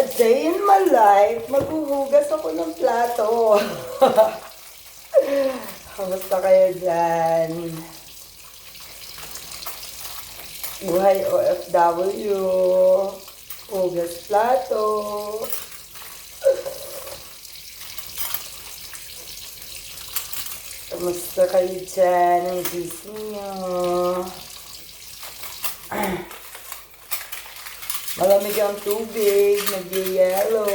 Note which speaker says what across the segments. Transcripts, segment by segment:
Speaker 1: A day in my life, maghuhugas ako ng plato. Kamusta kayo dyan? Buhay OFW. Hugas plato. Kamusta kayo dyan? Ang gising nyo. Malamig ang tubig, nag-yellow.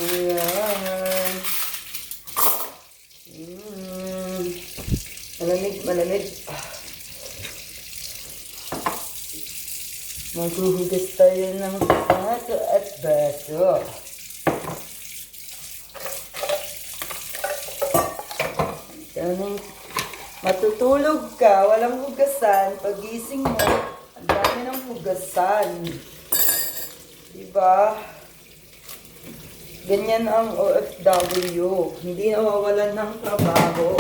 Speaker 1: Ayan. Malamig. Maghuhugas tayo ng plato at baso. Matutulog ka, walang hugasan. Pagising mo, ang dami ng hugasan. Diba? Ganyan ang OFW. Hindi nawawalan ng trabaho.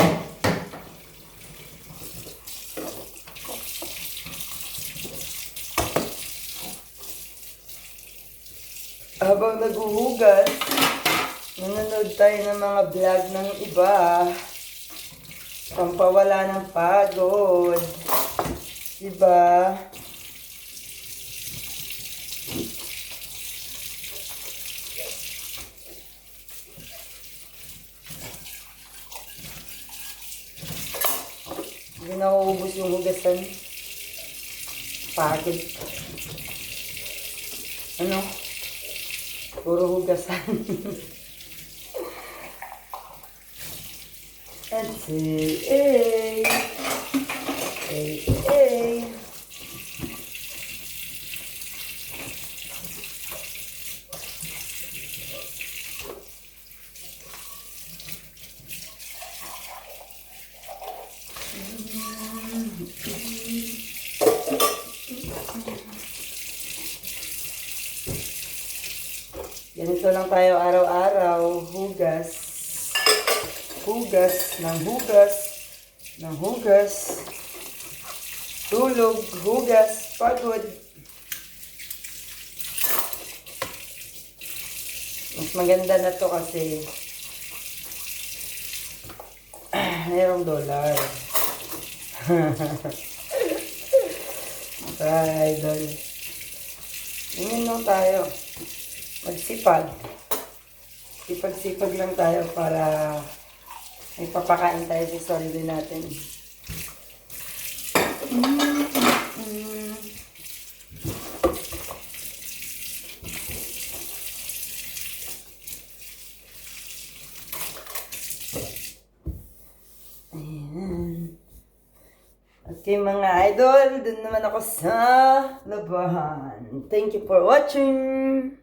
Speaker 1: Habang naghuhugas, nanonood tayo ng mga vlog ng iba. Pampawala ng pagod. Diba? Hindi na uubos yung hugasan. Pagod. Ano? Puro hugasan. Let's see. Hey. Ganito lang tayo araw-araw. Hugas. Tulog, hugas, pagod. Mas maganda na to kasi mayroong dollar. Idol. Ganyan lang tayo. Magsipag. Sipag-sipag lang tayo para may papakain tayo sa sarili natin. Ayan. Okay mga idol, dun naman ako sa labahan. Thank you for watching.